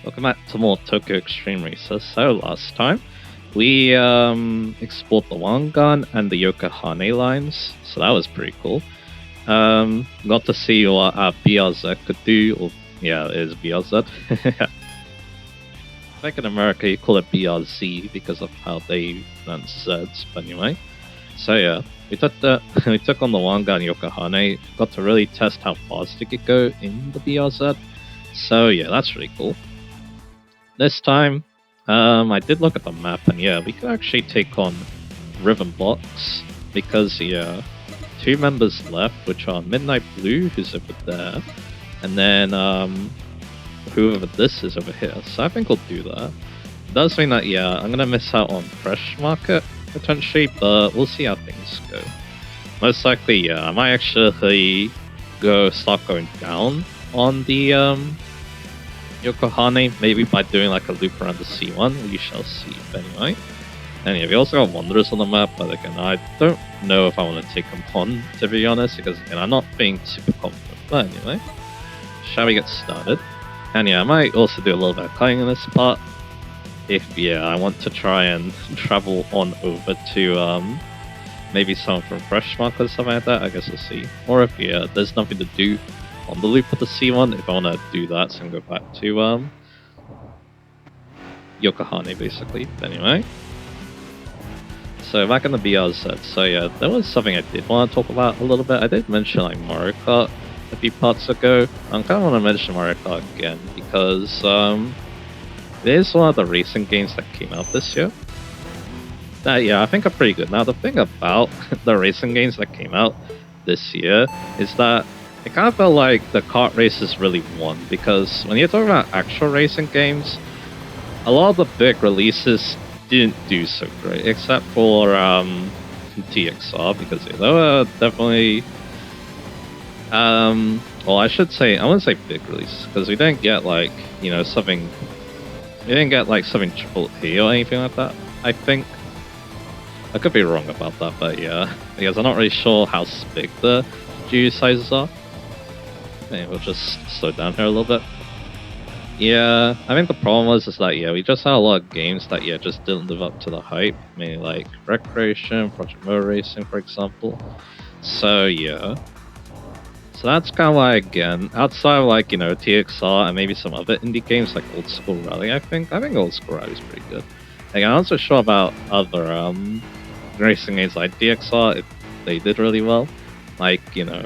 Welcome back to more Tokyo Extreme Racer. So last time we explored the Wangan and the Yokohane lines, so that was pretty cool. Got to see what BRZ could do, or yeah, it is BRZ. I think in America you call it BRZ because of how they pronounce Z's, but anyway. So yeah, we took we took on the Wangan Yokohane, got to really test how fast it could go in the BRZ. So yeah, that's really cool. This time, I did look at the map, and yeah, we could actually take on Rhythm Box because yeah, two members left, which are Midnight Blue, who's over there, and then whoever this is over here. So I think we'll do that. It does mean that yeah, I'm gonna miss out on Fresh Market potentially, but we'll see how things go. Most likely, yeah, I might actually start going down on the Yokohane, maybe by doing like a loop around the C1, we shall see. But anyway, and yeah, we also got Wanderers on the map, but again, I don't know if I want to take them on, to be honest, because again, I'm not being super confident. But anyway, shall we get started? And yeah, I might also do a little bit of cutting in this part, if yeah, I want to try and travel on over to maybe someone from Fresh Market or something like that, I guess we'll see. Or if yeah, there's nothing to do on the loop of the C1, if I want to do that, so I can go back to Yokohane basically. But anyway, so back in the BRZ, so yeah, there was something I did want to talk about a little bit. I did mention like Mario Kart a few parts ago. I kind of want to mention Mario Kart again because it is one of the racing games that came out this year that yeah, I think are pretty good. Now the thing about the racing games that came out this year is that it kind of felt like the kart races really won, because when you're talking about actual racing games, a lot of the big releases didn't do so great, except for TXR, because yeah, they were definitely well, I should say, I wouldn't say big releases, because we didn't get like, you know, something, we didn't get like something triple A or anything like that, I think. I could be wrong about that, but yeah, because I'm not really sure how big the GU sizes are. Maybe we'll just slow down here a little bit. Yeah, I think the problem was that yeah, we just had a lot of games that yeah just didn't live up to the hype. Maybe like Recreation, Project Motor Racing, for example. So yeah, so that's kind of like again outside of like you know TXR and maybe some other indie games like Old School Rally. I think Old School Rally is pretty good. Like, I'm not so sure about other racing games like DXR if they did really well. Like you know,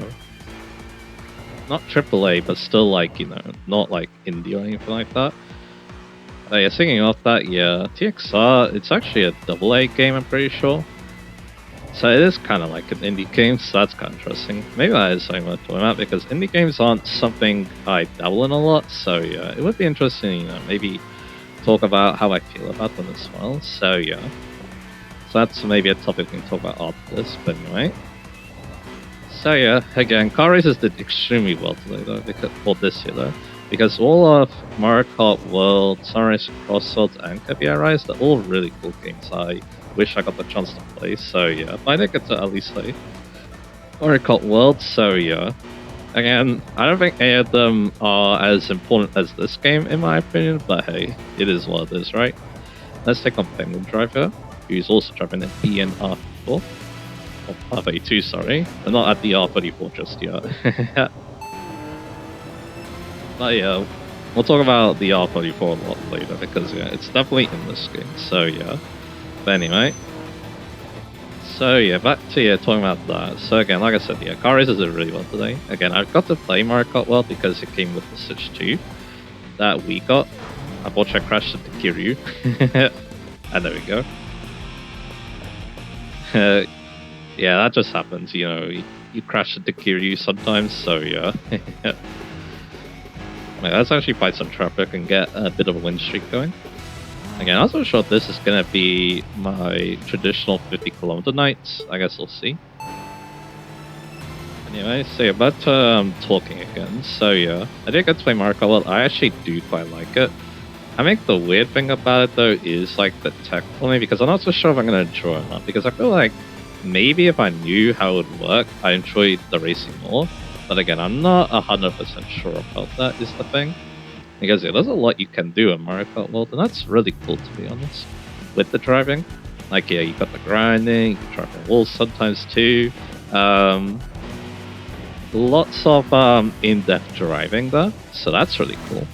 not AAA, but still like, you know, not like indie or anything like that. Yeah, thinking of that, yeah, TXR, it's actually a AA game, I'm pretty sure. So it is kind of like an indie game, so that's kind of interesting. Maybe that is something worth talking about, because indie games aren't something I dabble in a lot, so yeah, it would be interesting, you know, maybe talk about how I feel about them as well, so yeah. So that's maybe a topic we can talk about after this, but anyway. So yeah, again, car races did extremely well today though, because for this year though, because all of Mario Kart World, Sunrise Crossroads, and Caviar Rise, they're all really cool games. I wish I got the chance to play. So yeah, but I did get to at least play Mario Kart World. So yeah, again, I don't think any of them are as important as this game in my opinion, but hey, it is what it is, right? Let's take on Penguin Driver, who's also driving an ENR4. R32, sorry. We're not at the R34 just yet. But yeah, we'll talk about the R34 a lot later, because yeah, it's definitely in this game, so yeah. But anyway. So yeah, back to yeah, talking about that. So again, like I said, yeah, car races did really well today. Again, I got to play Mario Kart World because it came with the Switch 2 that we got. Unfortunately, I crashed into Kiryu. And there we go. Yeah, that just happens, you know, you crash into Kiryu sometimes, so yeah. Yeah, let's actually fight some traffic and get a bit of a win streak going. Again, I'm not so sure if this is gonna be my traditional 50-kilometer nights. I guess we'll see. Anyway, so yeah, back to talking again. So yeah, I did get to play Mario Kart World. I actually do quite like it. I think the weird thing about it though is like the tech for me, because I'm not so sure if I'm gonna enjoy it or not, because I feel like maybe if I knew how it would work, I enjoyed the racing more. But again, I'm not 100% sure about that, is the thing. Because yeah, there's a lot you can do in Mario Kart World, and that's really cool to be honest. With the driving, like yeah, you got the grinding, you can drive on walls sometimes too. Lots of in-depth driving there, so that's really cool.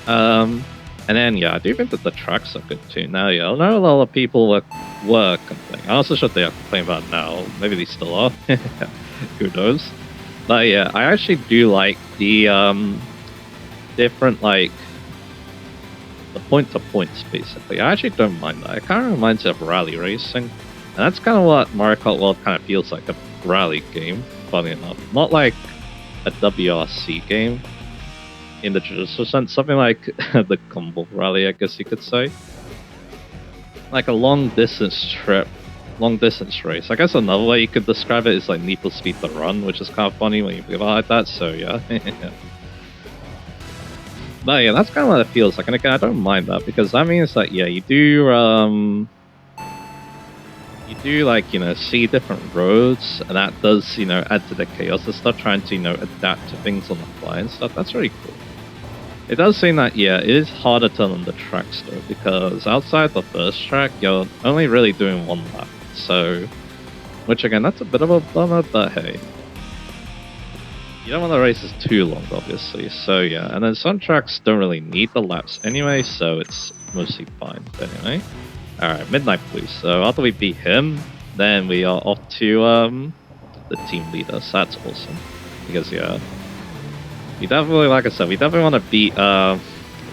And then yeah, I do think that the tracks are good too. Now yeah, I know a lot of people were complaining. I'm also sure they are complaining about it now. Maybe they still are. Who knows? But yeah, I actually do like the different like the point-to-points basically. I actually don't mind that. It kind of reminds me of rally racing, and that's kind of what Mario Kart World kind of feels like, a rally game. Funny enough, not like a WRC game in the traditional sense, something like the Combo Rally, I guess you could say, like a long distance race. I guess another way you could describe it is like Need for Speed the Run, which is kind of funny when you think about it like that. So yeah. But yeah, that's kind of what it feels like, and again, I don't mind that because that means that yeah, you do like see different roads, and that does add to the chaos and stuff, trying to adapt to things on the fly and stuff. That's really cool. It does seem that yeah, it is harder to learn the tracks though, because outside the first track, you're only really doing one lap. So, which again, that's a bit of a bummer, but hey. You don't want the races too long, obviously, so yeah. And then some tracks don't really need the laps anyway, so it's mostly fine. But anyway, alright, Midnight Blue. So after we beat him, then we are off to the team leader, so that's awesome. Because yeah, we definitely, like I said, we definitely want to beat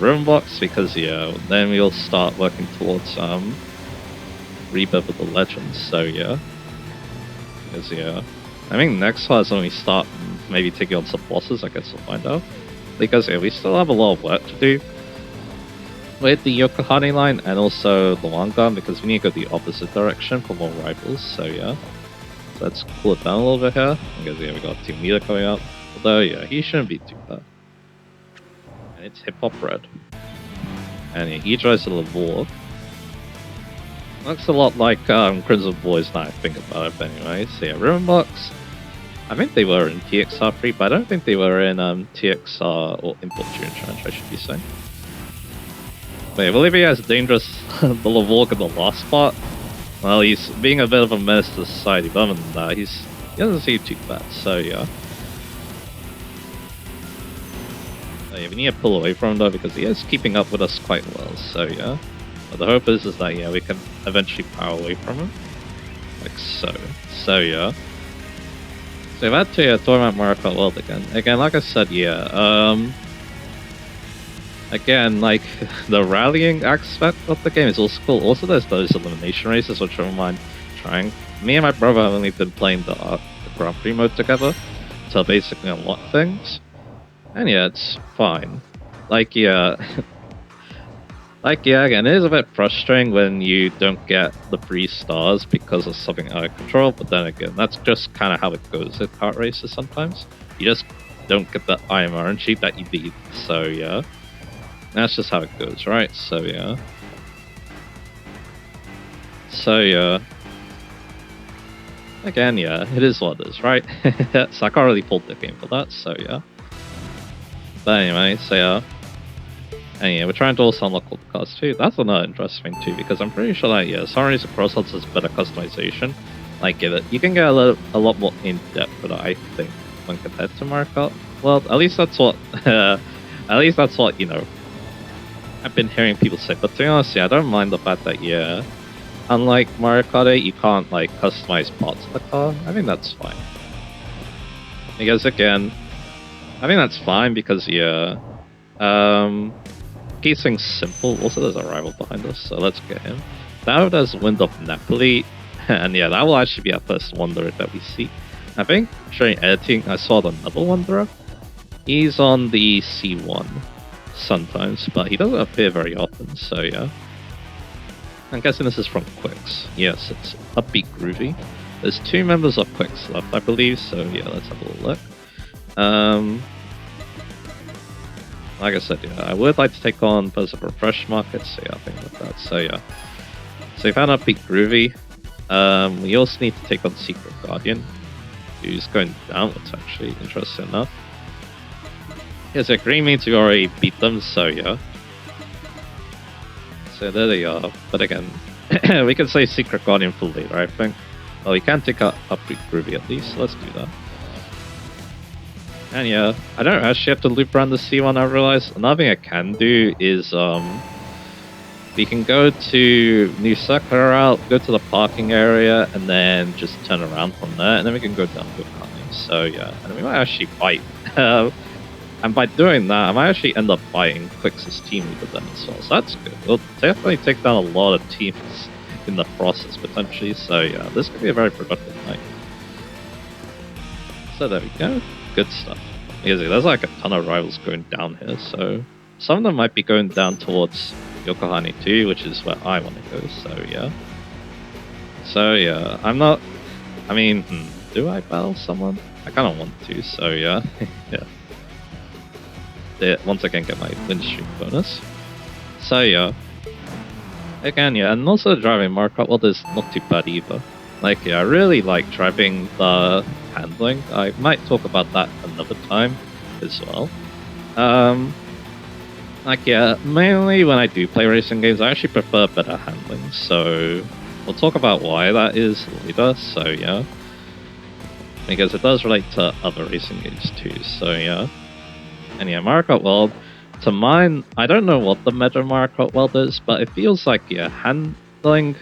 Roombox, because yeah, then we'll start working towards Rebirth of the Legends, so yeah. Because yeah, I think next one is when we start maybe taking on some bosses, I guess we'll find out. Because yeah, we still have a lot of work to do with the Yokohama line and also the Wangan, because we need to go the opposite direction for more rivals, so yeah. So let's cool it down a little bit here, because yeah, we got Team Leader coming up. Although yeah, he shouldn't be too bad. And it's Hip Hop Red. And yeah, he drives to the Vorg. Looks a lot like Crimson Boys now I think about it, but anyway. So yeah, Ribbonbox. I think they were in TXR3, but I don't think they were in TXR or Import Tune Challenge, I should be saying. But yeah, I believe he has dangerous the Lavorg in the last part. Well, he's being a bit of a menace to society, but other than that, he doesn't seem too bad, so yeah. Yeah, we need to pull away from him though, because he is keeping up with us quite well, so yeah. But the hope is that yeah, we can eventually power away from him. Like so. So yeah. So we've had to talk about Mario Kart World again. Again, like I said, yeah, again, like, the rallying aspect of the game is also cool. Also, there's those elimination races, which I don't mind trying. Me and my brother have only been playing the Grand Prix mode together to basically unlock things. And yeah, it's fine. Like, yeah... Like, yeah, again, it is a bit frustrating when you don't get the free stars because of something out of control, but then again, that's just kind of how it goes at kart races sometimes. You just don't get the IMR sheet that you need, so yeah. That's just how it goes, right? So yeah. So yeah. Again, yeah, it is what it is, right? So I can't really fault the game for that, so yeah. But anyway, so yeah. And yeah, we're trying to also unlock all the cars too. That's another interesting thing too, because I'm pretty sure that yeah, Sunrise Crossroads has better customization. Like you can get a lot more in depth with it, I think, when compared to Mario Kart. Well, at least that's what you know, I've been hearing people say. But to be honest, yeah, I don't mind the fact that yeah, unlike Mario Kart 8, you can't like customize parts of the car. I think that's fine. Because again, I think that's fine because yeah, keep things simple. Also, there's a rival behind us, so let's get him. Now there's Wind of Napoli, and yeah, that will actually be our first Wanderer that we see. I think during editing, I saw another Wanderer. He's on the C1 sometimes, but he doesn't appear very often, so yeah. I'm guessing this is from Quicks. Yes, it's Upbeat Groovy. There's 2 members of Quicks left, I believe, so yeah, let's have a little look. Like I said, yeah, I would like to take on Buzz of Fresh Market, so yeah, I think about that. So yeah. So we found Upbeat Groovy. We also need to take on Secret Guardian, who's going downwards actually, interesting enough. Yes, yeah, so green means we already beat them, so yeah. So there they are. But again, we can say Secret Guardian full later, I think. Well, we can take up Groovy at least. Let's do that. And yeah, I don't actually have to loop around the C1, I realize. Another thing I can do is we can go to New Sakura route, go to the parking area, and then just turn around from there, and then we can go down to Akane. So yeah, and we might actually fight. And by doing that, I might actually end up fighting Quix's team leader then as well. So that's good. We'll definitely take down a lot of teams in the process, potentially. So yeah, this could be a very productive night. So there we go. Good stuff. Easy. There's like a ton of rivals going down here, so some of them might be going down towards Yokohama too, which is where I want to go, so yeah. So yeah, I'm not... I mean, do I battle someone? I kind of want to, so yeah. Yeah. Once again, get my win streak bonus. So yeah. Again, yeah, and also driving Mario Kart World is not too bad either. Like, yeah, I really like driving the handling. I might talk about that another time as well. Like, yeah, mainly when I do play racing games, I actually prefer better handling. So we'll talk about why that is later. So yeah, because it does relate to other racing games too. So yeah, and yeah, Mario Kart World. To mine, I don't know what the meta Mario Kart World is, but it feels like yeah, handling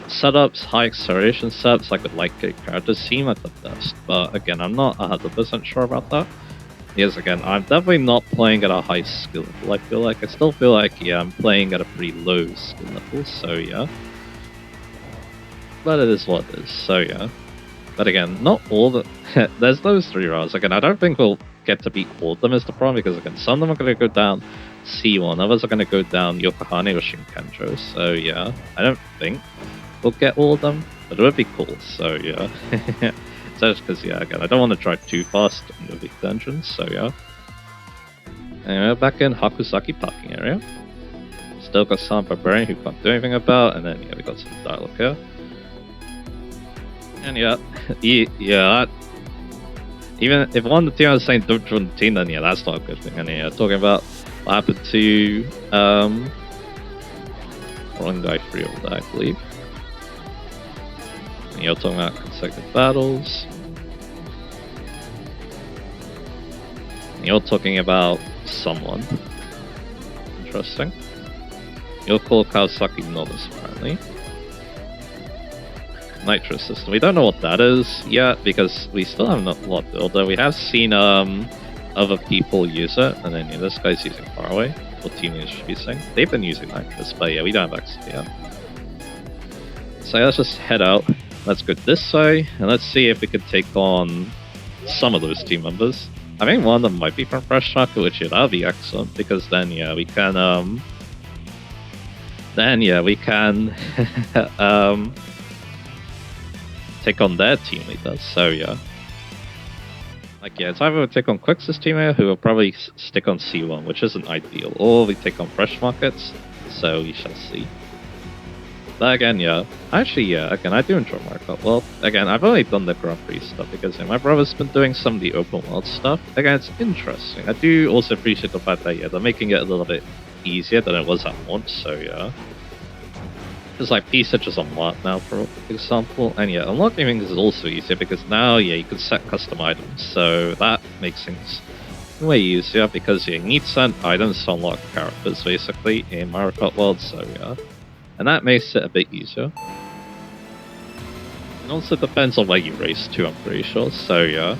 setups, high acceleration setups, like with light characters, seem like the best. But again, I'm not 100% sure about that. Yes, again, I'm definitely not playing at a high skill level. I feel like I still feel like yeah, I'm playing at a pretty low skill level. So yeah, but it is what it is. So yeah, but again, not all the there's those 3 rounds. Again, I don't think we'll get to beat all of them is the problem, because again, some of them are going to go down C1, others are going to go down Yokohama or Shinkanjo. So yeah, I don't think we'll get all of them, but it would be cool. So yeah. So just because, yeah, again, I don't want to drive too fast in the big dungeons, so yeah. Anyway, back in Hakusaki parking area. Still got some Barbarian who can't do anything about, and then, yeah, we got some dialogue here. And yeah, yeah, even if one of the team was saying don't join the team, then yeah, that's not a good thing. And yeah, talking about what happened to, wrong guy 3 over there, I believe. And you're talking about consecutive battles. You're talking about someone. Interesting. You'll call Kawasaki Novice, apparently. Nitro system. We don't know what that is yet, because we still have not a lot built, though we have seen other people use it, and then yeah, this guy's using Faraway. What team is using? They've been using Nitrous, but yeah, we don't have access yet. So let's just head out. Let's go this way, and let's see if we can take on some of those team members. I think one of them might be from Fresh Market, which yeah, that would be excellent, because then yeah, we can take on their team leaders. So yeah, like yeah, it's either we take on Quix's teammate, who will probably stick on C1, which isn't ideal, or we take on Fresh Markets. So we shall see. But again, yeah, actually, yeah, again, I do enjoy Mario Kart. Well, again, I've only done the Grand Prix stuff because my brother's been doing some of the open world stuff. Again, it's interesting. I do also appreciate the fact that, yeah, they're making it a little bit easier than it was at once, so yeah. There's like P such as unlock now, for example, and yeah, unlocking things is also easier because now, yeah, you can set custom items, so that makes things way easier because yeah, you need certain items to unlock characters, basically, in Mario Kart World, so yeah. And that makes it a bit easier. And also depends on where you race too, I'm pretty sure, so yeah.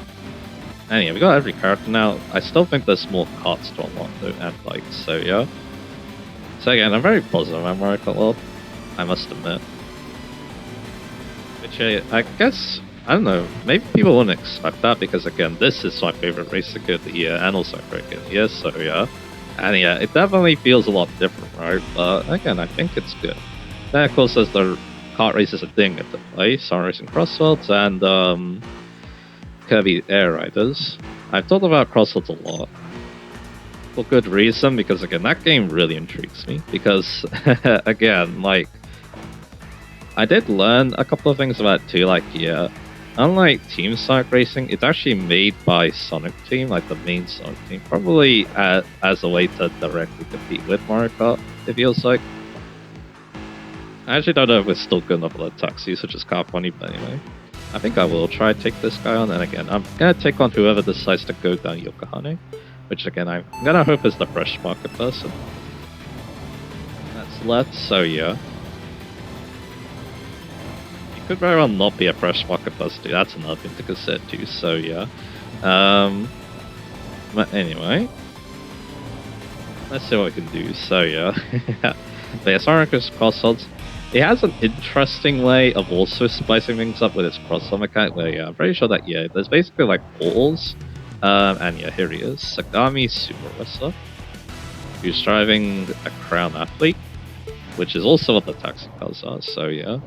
And yeah, we got every character now. I still think there's more carts to unlock though, and bikes, so yeah. So again, I'm very positive about Mario Kart World, I must admit. Which I guess, I don't know, maybe people wouldn't expect that because again, this is my favorite racing game of the year and also my favorite game of the year, so yeah. And yeah, it definitely feels a lot different, right? But again, I think it's good. Then of course there's the kart races that didn't get to play, Sun Racing Crossroads and Kirby Air Riders. I've talked about Crossroads a lot. For good reason, because again, that game really intrigues me. Because again, like, I did learn a couple of things about it too, like, yeah, unlike Team Sonic Racing, it's actually made by Sonic Team, like the main Sonic Team, probably as a way to directly compete with Mario Kart, it feels like. I actually don't know if it's still good enough for the taxis, which is kind of funny, but anyway. I think I will try to take this guy on, and again, I'm gonna take on whoever decides to go down Yokohane, which again, I'm gonna hope is the fresh market person. That's left, so yeah. It could very well not be a fresh market person, too. That's another thing to consider too, so yeah. But anyway. Let's see what we can do, so yeah. But yeah, Sonic's crossroads. It has an interesting way of also spicing things up with its crossroad mechanic, where yeah, I'm pretty sure that yeah, there's basically like portals. And yeah, here he is. Sagami Super Wrestler, who's driving a Crown Athlete, which is also what the taxi cars are, so yeah.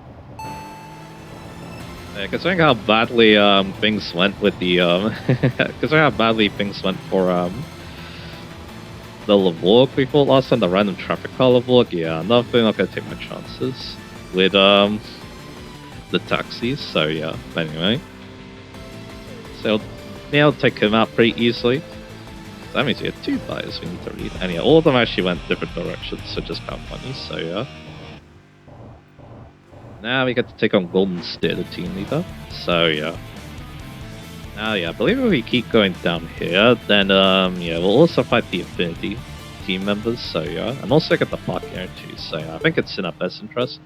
Yeah, considering how badly things went with the considering how badly things went for the Lavorg we fought last time, the random traffic car Lavorg, yeah, I'm definitely not gonna take my chances with the taxis, so yeah. But anyway. So yeah, I'll take him out pretty easily. That means we have 2 buyers we need to read. And yeah, all of them actually went different directions, so just kind of funny, so yeah. Now we get to take on Golden Steer, the team leader. So yeah. Now yeah, I believe if we keep going down here, then yeah, we'll also fight the Infinity team members, so yeah. And also get the parking area too, so yeah, I think it's in our best interest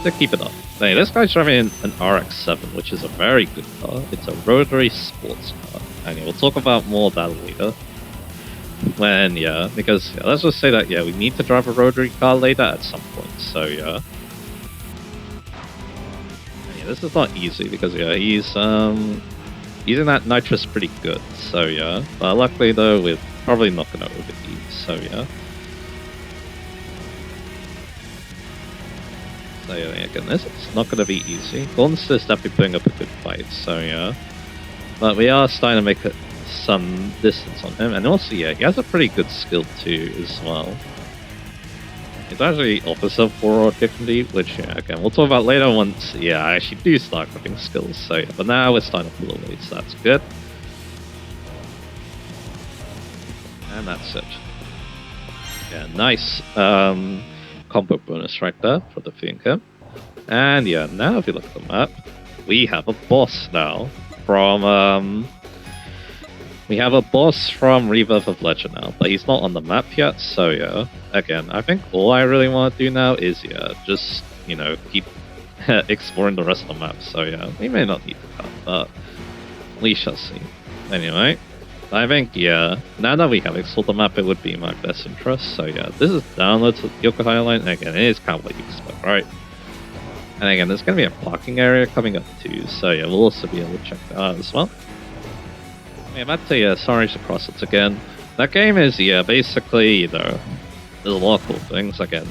to keep it up. Hey, this guy's driving an RX-7, which is a very good car. It's a rotary sports car. And yeah, we'll talk about more of that later. When, yeah, because yeah, let's just say that, yeah, we need to drive a rotary car later at some point, so yeah. And, yeah, this is not easy because, yeah, he's using that nitrous pretty good, so yeah. But luckily, though, we're probably not going to overheat, so yeah. So yeah, again, this is not going to be easy. Golden Steer is definitely putting up a good fight, so yeah. But we are starting to make some distance on him, and also, yeah, he has a pretty good skill too, as well. He's actually Officer for Difficulty, which, yeah, again, we'll talk about later once, yeah, I actually do start cooking skills, so yeah, but now we're starting to pull away, so that's good. And that's it. Yeah, nice combo bonus right there for the Finka. And yeah, now if you look at the map, we have a boss now from we have a boss from Rebirth of Legend now, but he's not on the map yet, so yeah. Again, I think all I really want to do now is, yeah, just, you know, keep exploring the rest of the map, so yeah. We may not need to cut, but we shall see. Anyway, I think, yeah, now that we have explored the map, it would be in my best interest, so yeah. This is download to Yokohama Line, and again, it is kind of what you expect, right? And again, there's going to be a parking area coming up too, so yeah, we'll also be able to check that out as well. Yeah, back to Sorry to Cross It again. That game is, yeah, basically, you know, there's a lot of cool things. Again,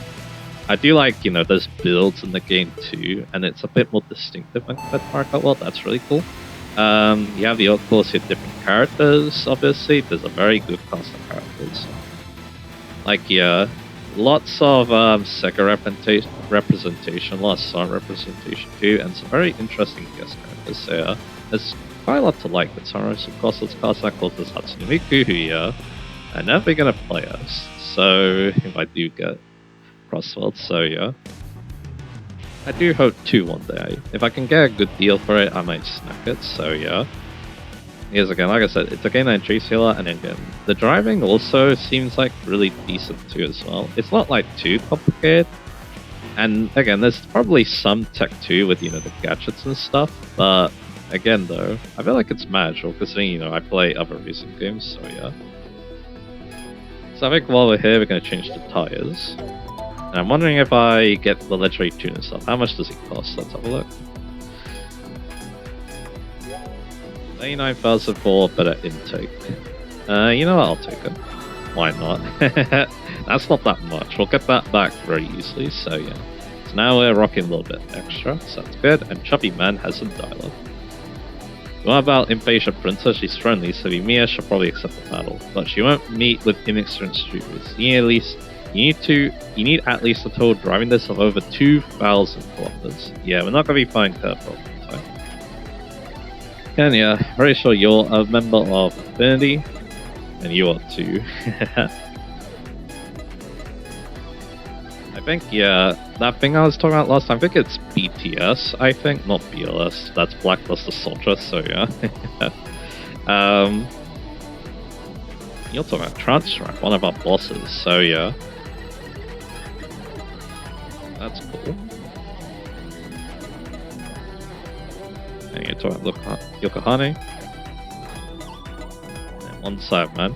I do like, you know, there's builds in the game too, and it's a bit more distinctive when compared to Mario Kart World. That's really cool. You have the, of course, your different characters, obviously. There's a very good cast of characters. Like, yeah, lots of Sega representation, lots of Sonic representation too, and some very interesting guest characters. So, yeah, there's quite a lot to like with Sonic. Of course, let's cast that called this Hatsune Miku, who, yeah, I'm never gonna play us. So, if I do get Crossworld, so yeah. I do hope to one day. If I can get a good deal for it, I might snack it, so yeah. Because again, like I said, it's a game that intrigues you a lot, and again, the driving also seems like really decent too as well. It's not like too complicated, and again, there's probably some tech too with, you know, the gadgets and stuff, but again though, I feel like it's manageable considering, you know, I play other racing games, so yeah. So I think while we're here, we're going to change the tires. And I'm wondering if I get the legendary tune and stuff, how much does it cost? Let's have a look. 89,000 for better intake. You know what, I'll take it. Why not? That's not that much. We'll get that back very easily, so yeah. So now we're rocking a little bit extra, so that's good. And Chubby Man has some dialogue. What about Impatient Princess? She's friendly, so Mia should probably accept the battle. But she won't meet with inexperienced troopers. You need at least a total driving distance of over 2,000 kilometers. Yeah, we're not going to be finding curb problems, right? And yeah, very sure you're a member of Affinity, and you are too. I think, yeah, that thing I was talking about last time, I think it's BTS, I think, not BLS. That's Blackbuster Soldier, so yeah. You're talking about Transtrack, one of our bosses, so yeah. That's cool. And you're talking about Yokohane. And one side, man.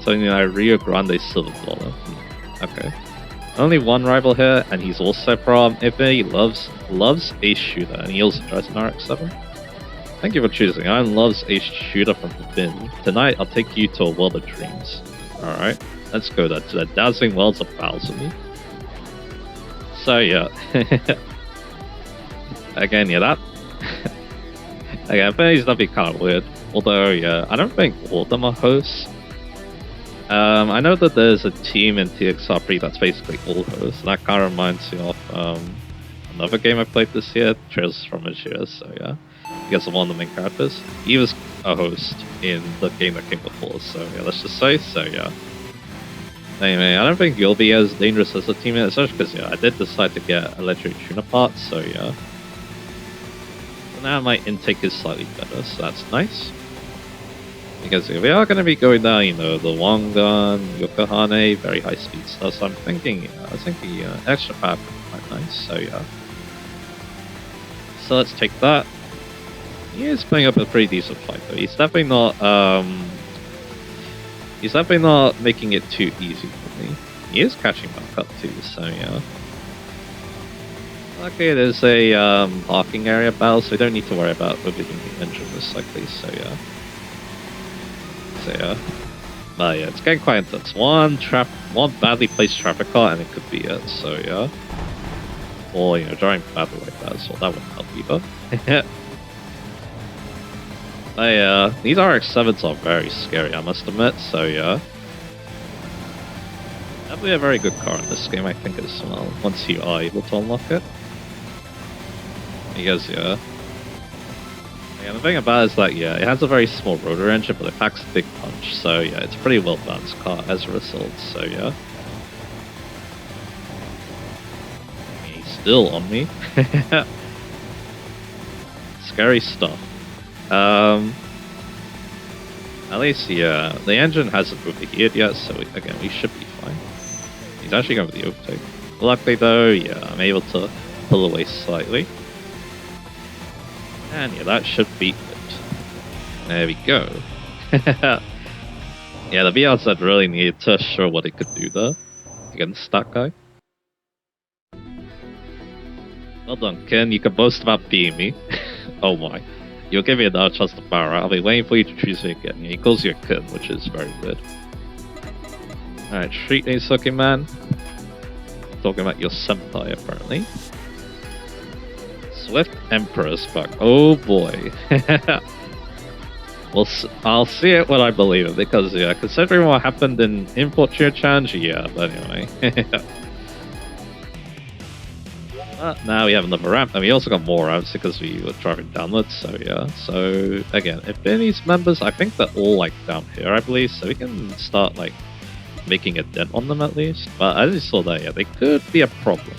So, you know, Rio Grande Silver Dollar. Okay. Only one rival here, and he's also from Infinity. Loves Ace Shooter, and he also drives an RX-7. Thank you for choosing. I loves Ace Shooter from Infinity. Tonight, I'll take you to a world of dreams. Alright, let's go to the dazzling worlds of Bowser. So, yeah. Again, yeah, that... Again, Infinity's not be kind of weird. Although, yeah, I don't think all of them are hosts. I know that there's a team in TXRP that's basically all hosts, and that kind of reminds me of another game I played this year, Trails from Asia, so yeah. I guess I'm one of the main characters. He was a host in the game that came before, so yeah, let's just say, so yeah. Anyway, I don't think you'll be as dangerous as a teammate, especially because, yeah, I did decide to get electric tuner parts, so yeah. So now my intake is slightly better, so that's nice. Because we are going to be going down, you know, the Wangan, Yokohane, very high speed stuff. So I'm thinking, extra power could be quite nice. So yeah. So let's take that. He is putting up a pretty decent fight though. He's definitely not making it too easy for me. He is catching back up too. So yeah. Okay, there's a parking area battle, so we don't need to worry about overheating the engine most likely. So yeah. So yeah. But yeah, it's getting quite intense. One badly placed traffic car and it could be it, so yeah. Or, you know, driving badly like that, so that wouldn't help either. But yeah, these RX-7s are very scary, I must admit, so yeah. Definitely a very good car in this game, I think, as well, once you are able to unlock it. Because, yeah. Yeah, the thing about it is that, yeah, it has a very small rotor engine, but it packs a big punch, so yeah, it's a pretty well balanced car as a result, so yeah. He's still on me. Scary stuff. At least, yeah, the engine hasn't overheated yet, so again, we should be fine. He's actually going for the overtake. Luckily though, yeah, I'm able to pull away slightly. And yeah, that should be it. There we go. Yeah, the VRZ really needed to show what it could do there against that guy. Well done, Ken. You can boast about beating me. Oh my. You'll give me another chance to power out. I'll be waiting for you to choose me again. Yeah, he calls you a Ken, which is very good. Alright, Street Ace looking man. Talking about your senpai, apparently. Swift Emperor's back. Oh boy. Well, I'll see it when I believe it, because, yeah, considering what happened in Fortuna Challenge, yeah, but anyway. Now we have another ramp, and we also got more ramps because we were driving downwards, so yeah. So, again, Infinity's members, I think they're all, like, down here, I believe, so we can start, like, making a dent on them at least. But as you saw there, yeah, they could be a problem.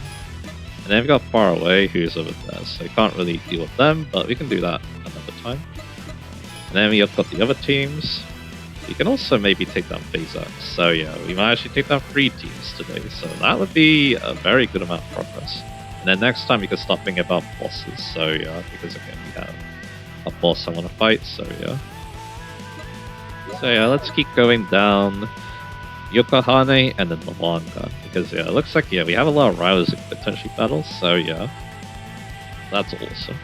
And then we've got Far Away, who's over there, so we can't really deal with them, but we can do that another time. And then we've got the other teams. We can also maybe take down Phase X. So yeah, we might actually take down 3 teams today, so that would be a very good amount of progress. And then next time we can start thinking about bosses, so yeah, because again, we have a boss I want to fight, so yeah. So yeah, let's keep going down Yokohane and then Mawanga, because yeah, it looks like, yeah, we have a lot of rivals that could potentially battle, so yeah. That's awesome.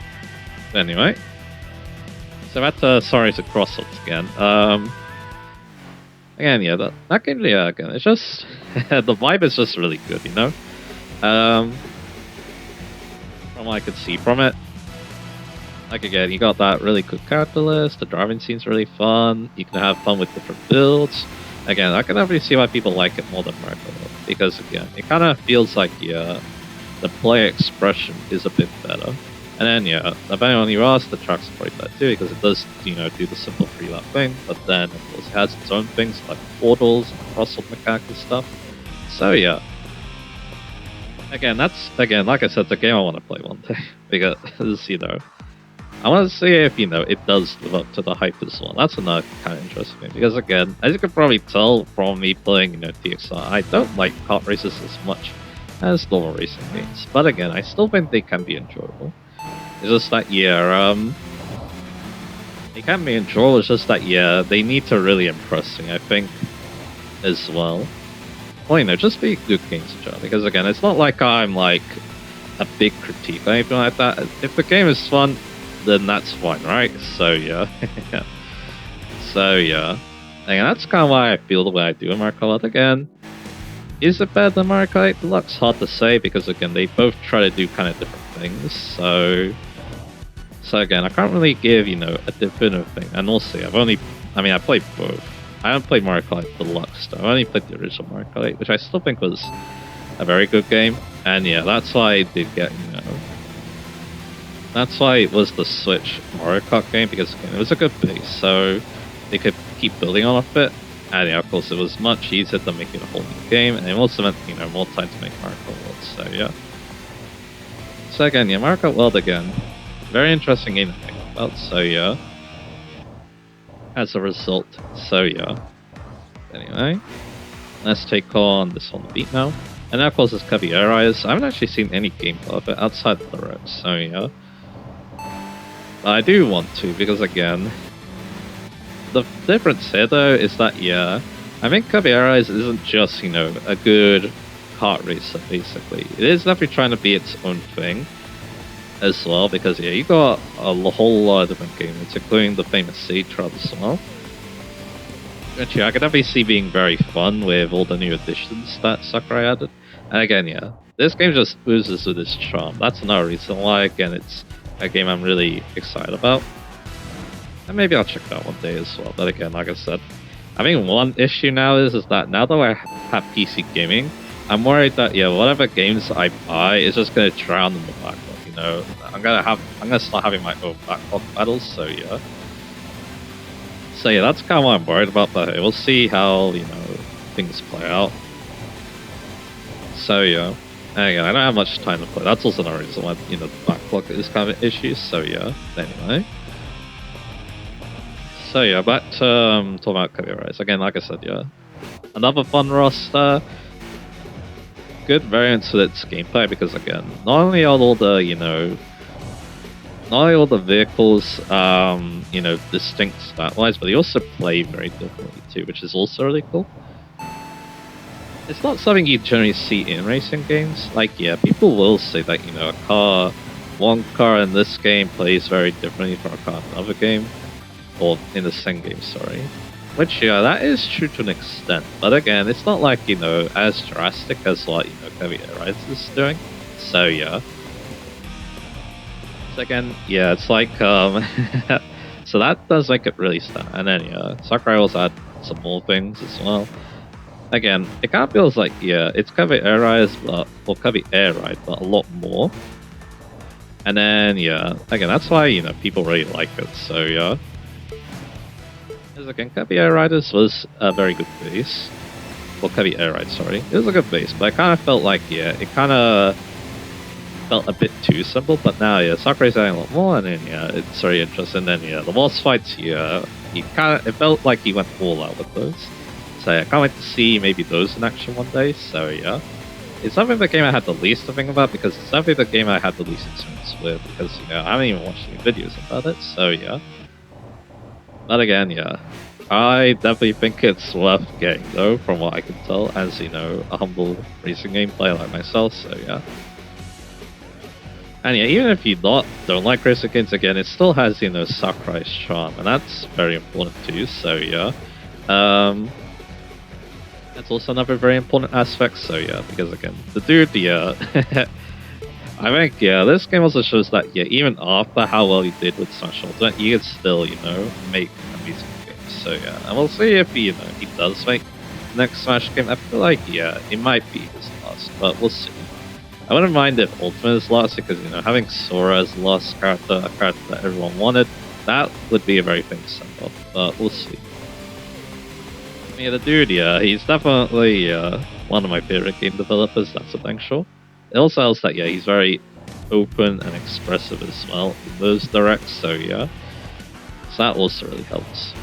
Anyway. So sorry to Crossroads again. Again, yeah, that game, yeah, again, it's just, the vibe is just really good, you know? From what I could see from it, like again, you got that really good character list, the driving scene's really fun, you can have fun with different builds. Again, I can definitely see why people like it more than Marco, because again, it kind of feels like, yeah, the player expression is a bit better. And then, yeah, depending on your ask, the track's probably better too, because it does, you know, do the simple 3-lap thing, but then, of course, it has its own things like portals and crosswalk mechanic and stuff. So, yeah. Again, like I said, the game I want to play one day, because, you know, I want to see if, you know, it does live up to the hype as well. That's another kind of interesting thing, because, again, as you can probably tell from me playing, you know, TXR, I don't like kart races as much as normal racing games. But again, I still think they can be enjoyable. It's just that, yeah, they can be enjoyable, it's just that, yeah, they need to really impress me, I think, as well. Well, you know, just be good games in general, because again, it's not like I'm, like, a big critique or anything like that. If the game is fun, then that's fine, right? So, yeah. So, yeah. And that's kind of why I feel the way I do in Mario Kart. Again, is it better than Mario Kart 8 Deluxe? Hard to say, because again, they both try to do kind of different things, so again, I can't really give, you know, a definitive thing. And also, I played both. I haven't played Mario Kart 8 Deluxe, though. I only played the original Mario Kart 8, which I still think was a very good game. And yeah, that's why I did get, you know, that's why it was the Switch Mario Kart game, because again, it was a good base, so they could keep building on of it. And yeah, of course, it was much easier than making a whole new game, and it also meant, you know, more time to make Mario Kart World, so yeah. So again, yeah, Mario Kart World again. Very interesting game to think about, so yeah. As a result, so yeah. Anyway, let's take on this on the beat now. And now, of course, it's Kirby Air Riders. I haven't actually seen any gameplay of it outside of the road, so yeah. But I do want to, because again, the difference here though is that, yeah, I think Kirby Air Riders isn't just, you know, a good kart racer, basically. It is definitely trying to be its own thing as well, because yeah, you got a whole lot of different games, including the famous Sage Trap as well. Which yeah, I can definitely see being very fun with all the new additions that Sakurai added. And again, yeah, this game just oozes with its charm. That's another reason why, again, it's a game I'm really excited about. And maybe I'll check it out one day as well. But again, like I said, I think one issue now is that now that I have PC gaming, I'm worried that, yeah, whatever games I buy is just going to drown in the backlog. You know, I'm gonna start having my own backlog battles, so yeah. So yeah, that's kind of what I'm worried about, but we'll see how, you know, things play out. So yeah. And again, I don't have much time to play. That's also another reason why, you know, the backlog is kind of an issue, so yeah. Anyway. So yeah, back to talking about Kirby Air Riders. Again, like I said, yeah. Another fun roster. Good variance with its gameplay, because again, not only are all the, you know, not only all the vehicles, you know, distinct stat-wise, but they also play very differently too, which is also really cool. It's not something you generally see in racing games. Like, yeah, people will say that, you know, one car in this game plays very differently from a car in another game, or in the same game, sorry. Which, yeah, that is true to an extent, but again, it's not like, you know, as drastic as what, you know, Kirby Air Riders is doing. So, yeah. So again, yeah, it's like, so that does make it really stand. And then, yeah, Sakurai also had some more things as well. Again, it kind of feels like, yeah, it's Kirby Air Riders, or Kirby Air Ride, but a lot more. And then, yeah, again, that's why, you know, people really like it, so, yeah. Because again, Kirby Air Riders was a very good base. Well, Kirby Air Ride, sorry. It was a good base, but I kind of felt like, yeah, it kind of felt a bit too simple, but now, yeah, Sakurai's adding a lot more, and then, yeah, it's very interesting. And then, yeah, the boss fights, yeah, it felt like he went all out with those. So, yeah, I can't wait to see maybe those in action one day, so, yeah. It's something the game I had the least to think about, because it's something the game I had the least experience with, because, you know, I haven't even watched any videos about it, so, yeah. But again, yeah, I definitely think it's worth getting, though, from what I can tell, as, you know, a humble racing game player like myself, so yeah. And yeah, even if you don't like racing games, again, it still has, you know, Sakurai's charm, and that's very important too, so yeah. That's also another very important aspect, so yeah, because again, the dude, yeah, I think, yeah, this game also shows that, yeah, even after how well he did with Smash Ultimate, you can still, you know, make amazing games. So, yeah, and we'll see if, you know, he does make the next Smash game. I feel like, yeah, it might be his last, but we'll see. I wouldn't mind if Ultimate is lost because, you know, having Sora as the lost character, a character that everyone wanted, that would be a very thing to send off, but we'll see. Yeah, the dude, yeah, he's definitely one of my favorite game developers, that's a thing, sure. It also helps that, yeah, he's very open and expressive as well in those directs, so yeah. So that also really helps.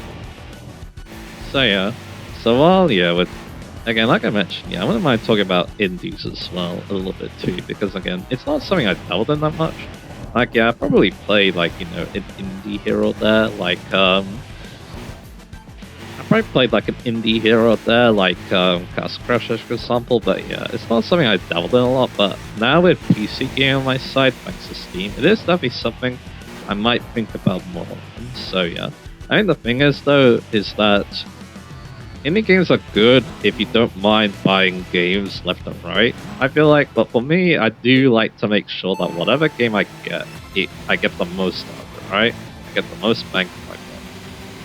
So yeah, so while, yeah, with, again, like I mentioned, yeah, I wouldn't mind talking about indies as well a little bit too, because again, it's not something I've dabbled in that much. Like, yeah, I probably played, like, you know, an indie hero there, like, I probably played, like, an indie hero there, like, Castle Crashers, for example, but yeah, it's not something I dabbled in a lot, but now with PC game on my side, thanks to Steam, it is definitely something I might think about more often, so yeah. I think the thing is, though, is that indie games are good if you don't mind buying games left and right, I feel like, but for me, I do like to make sure that whatever game I get, I get the most out of it, right? I get the most bang for my buck.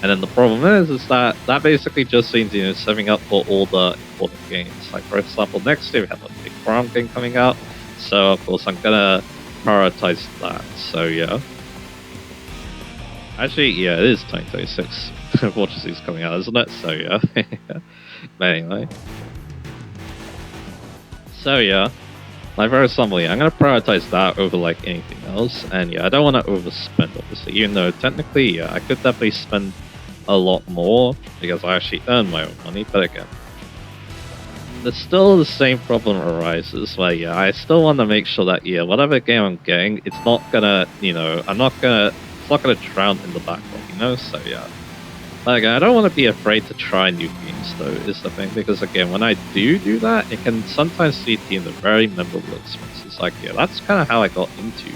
And then the problem is that basically just means, you know, saving up for all the important games. Like, for example, next year we have a big farm game coming out, so of course I'm gonna prioritize that, so yeah. Actually, yeah, it is 2026. Watches is coming out, isn't it? So yeah. But anyway. So yeah. Like, for example, yeah, I'm gonna prioritize that over like anything else. And yeah, I don't want to overspend, obviously. Even though technically, yeah, I could definitely spend a lot more because I actually earn my own money. But again, there's still the same problem arises where, yeah, I still want to make sure that, yeah, whatever game I'm getting, it's not gonna, you know, it's not gonna drown in the backlog, you know? So yeah. Like, I don't want to be afraid to try new games, though, is the thing, because again, when I do that, it can sometimes lead to very memorable experiences. Like, yeah, that's kind of how I got into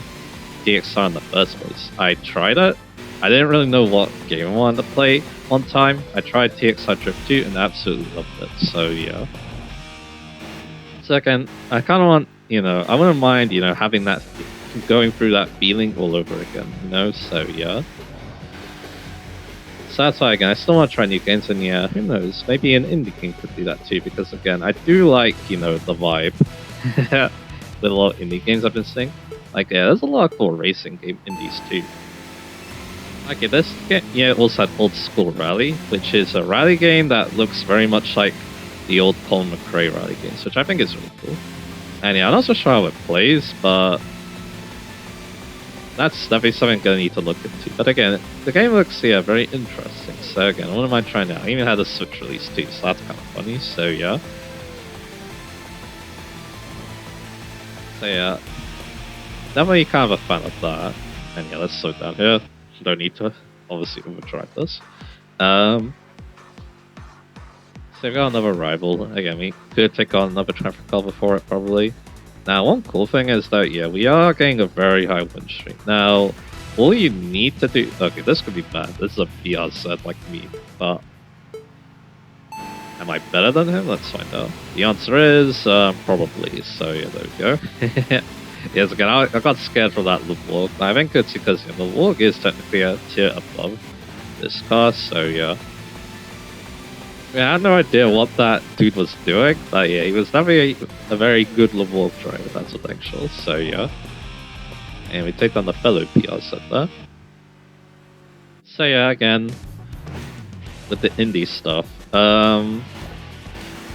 DXR in the first place. I tried it, I didn't really know what game I wanted to play one time. I tried TXR Drift 2 and absolutely loved it, so yeah. Second, I kind of want, you know, I wouldn't mind, you know, having that, going through that feeling all over again, you know, so yeah. So that's why, again, I still want to try new games, and yeah, who knows, maybe an indie game could do that too, because again, I do like, you know, the vibe with a lot of indie games I've been seeing. Like, yeah, there's a lot of cool racing game indies too. Like, yeah, this game, yeah, also had Old School Rally, which is a rally game that looks very much like the old Colin McRae rally games, which I think is really cool. And yeah, I'm not so sure how it plays, but that's definitely something I'm going to need to look into. But again, the game looks, yeah, very interesting. So again, I wouldn't mind trying it out. I even had a Switch release too, so that's kind of funny. So yeah. So yeah. Definitely kind of a fan of that. And yeah, let's slow down here. Don't need to obviously overdrive this. So we've got another rival. Again, we could take on another traffic call before it, probably. Now, one cool thing is that, yeah, we are getting a very high win streak. Now, all you need to do... Okay, this could be bad. This is a BR set like me, but... Am I better than him? Let's find out. The answer is, probably. So, yeah, there we go. Yes, again, I got scared for that Levorg. I think it's because, yeah, the Levorg is technically a tier above this car, so yeah. Yeah, I had no idea what that dude was doing, but yeah, he was definitely a very good Levorg driver, that's what I'm sure, so yeah. And we take on the fellow PR set there. So yeah, again, with the indie stuff, again,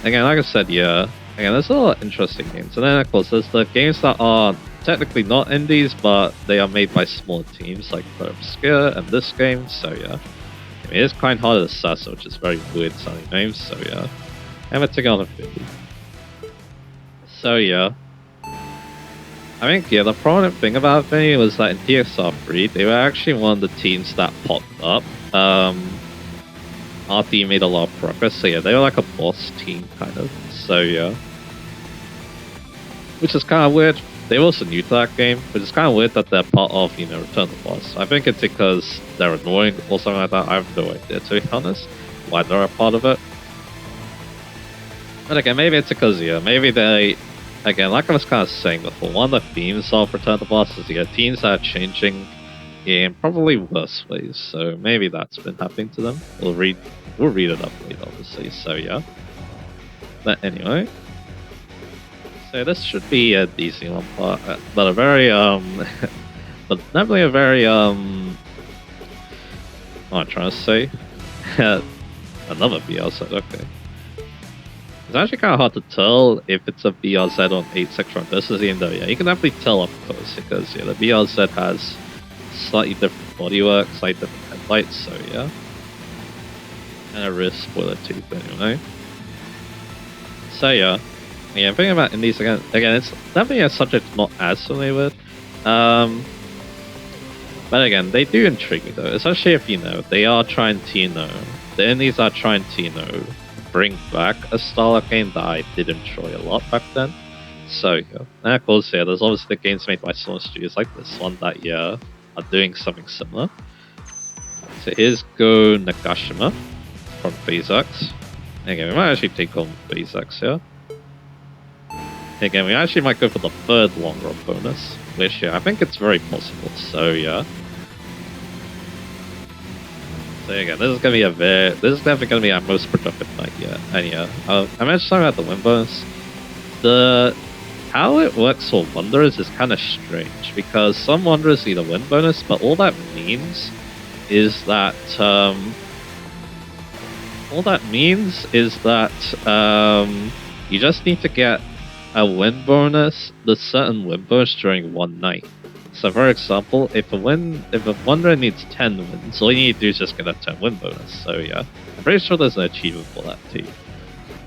like I said, yeah, again, there's a lot of interesting games, and then of course there's the games that are technically not indies, but they are made by small teams, like Obscure and this game, so yeah. I mean, it's kind of hard to assess, which is very weird sounding names, so yeah. And we're taking on Infinity. So yeah. I think, yeah, the prominent thing about Infinity was that in TXR 3, they were actually one of the teams that popped up. After you made a lot of progress, so yeah, they were like a boss team, kind of, so yeah. Which is kind of weird. They were also new to that game, but it's kind of weird that they're part of, you know, Return of the Boss. I think it's because they're annoying or something like that. I have no idea, to be honest, why they're a part of it. But again, maybe it's because, yeah, maybe they, again, like I was kind of saying before, one of the themes of Return of the Boss is, yeah, teams that are changing in probably worse ways. So maybe that's been happening to them. We'll read it up later, obviously, so yeah. But anyway. So this should be a decent one, but a very but definitely a very what am I trying to say? Another BRZ, okay. It's actually kind of hard to tell if it's a BRZ on 8 Xtreme versus, even though, yeah, you can definitely tell up close because, yeah, the BRZ has slightly different bodywork, slightly different headlights, so yeah. And a rear spoiler too, but anyway. So yeah, I'm thinking about indies again, it's definitely a subject I'm not as familiar with. But again, they do intrigue me though, especially if, they are trying to, the indies are trying to, bring back a style of game that I did enjoy a lot back then. So, yeah. And of course, yeah, there's obviously the games made by smaller studios like this one that, yeah, are doing something similar. So here's Go Nagashima from Phase X. Again, we might actually take on Phase X here. Again, we actually might go for the third long run bonus, which, yeah, I think it's very possible, so yeah. So again, this is definitely gonna be our most productive night yet. And yeah, I mentioned something about the win bonus. How it works for Wanderers is kind of strange, because some Wanderers need a win bonus, but all that means is that you just need to get a win bonus, the certain win bonus during one night. So for example, if a Wanderer needs 10 wins, all you need to do is just get a 10 win bonus. So yeah, I'm pretty sure there's an achievement for that too.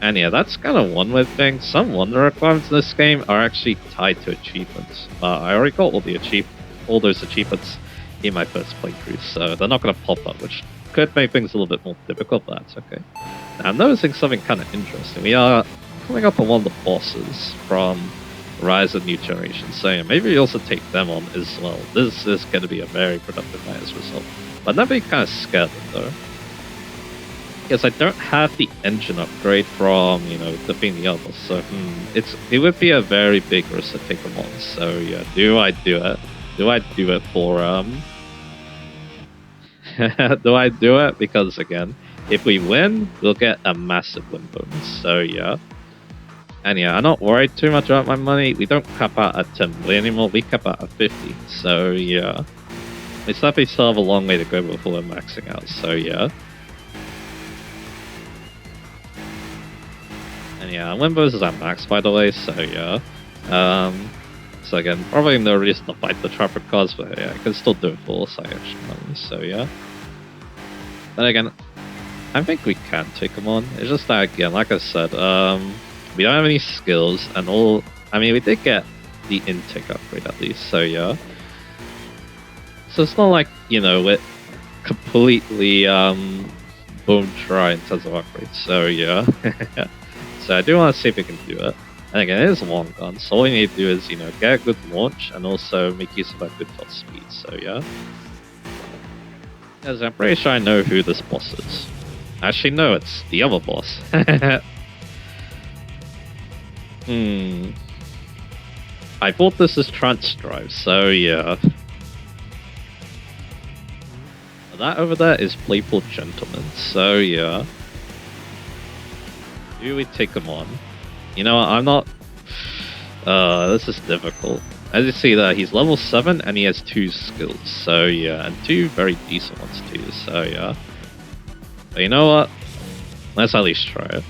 And yeah, that's kind of one weird thing. Some Wanderer requirements in this game are actually tied to achievements. I already got all those achievements in my first playthrough, so they're not going to pop up, which could make things a little bit more difficult, but that's okay. Now I'm noticing something kind of interesting. We are coming up on one of the bosses from Rise of New Generation, so yeah, maybe we also take them on as well. This is going to be a very productive night as a result. But I'm kind of scared though. Because I don't have the engine upgrade from, defeating the others, so it would be a very big risk to take them on. So yeah, do I do it? Do I do it for do I do it? Because again, if we win, we'll get a massive win bonus. So yeah. And yeah, I'm not worried too much about my money. We don't cap out at 10 million anymore, we cap out at 50. So yeah. We definitely still have a long way to go before we're maxing out, so yeah. And yeah, Limbos is at max by the way, so yeah. So again, probably no reason to fight the traffic cars, but yeah, I can still do it for side extra money, so yeah. But again, I think we can take them on. It's just that again, like I said, we don't have any skills, and we did get the intake upgrade at least, so yeah. So it's not like, we're completely bone dry in terms of upgrades, so yeah. So I do want to see if we can do it. And again, it is a long gun, so all you need to do is, get a good launch and also make use of that good top speed, so yeah. As I'm pretty sure I know who this boss is. Actually, no, it's the other boss. I thought this is Trance Drive, so yeah. That over there is Playful Gentleman, so yeah. Do we take him on? You know what, I'm not... this is difficult. As you see there, he's level 7 and he has 2 skills, so yeah, and 2 very decent ones too, so yeah. But you know what? Let's at least try it.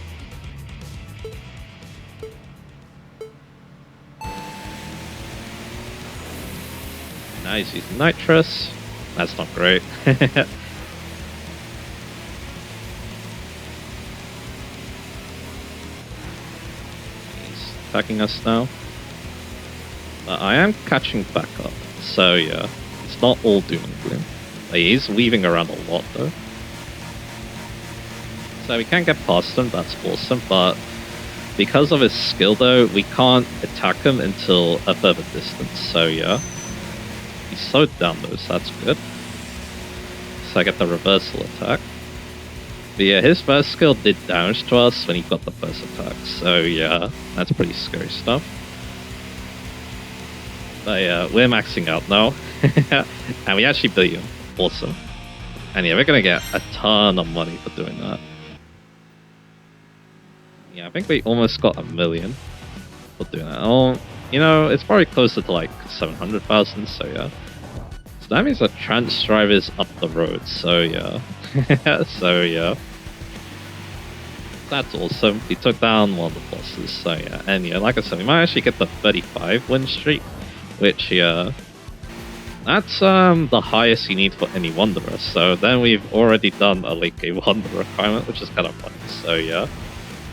Now he's using nitrous. That's not great. He's attacking us now. But I am catching back up, so yeah, it's not all doom and gloom. He's weaving around a lot though. So we can get past him, that's awesome, but because of his skill though, we can't attack him until a further distance, so yeah. He slowed down though, so that's good. So I get the reversal attack. But yeah, his first skill did damage to us when he got the first attack, so yeah, that's pretty scary stuff. But yeah, we're maxing out now. And we actually beat him. Awesome. And yeah, we're gonna get a ton of money for doing that. Yeah, I think we almost got 1 million. for doing that. Oh, you know, it's probably closer to like 700,000, so yeah. So that means the trans drive is up the road, so yeah. So yeah. That's awesome. We took down one of the bosses, so yeah. And yeah, like I said, we might actually get the 35 win streak, which yeah. That's the highest you need for any Wanderer, so then we've already done a late game Wanderer requirement, which is kind of funny, so yeah.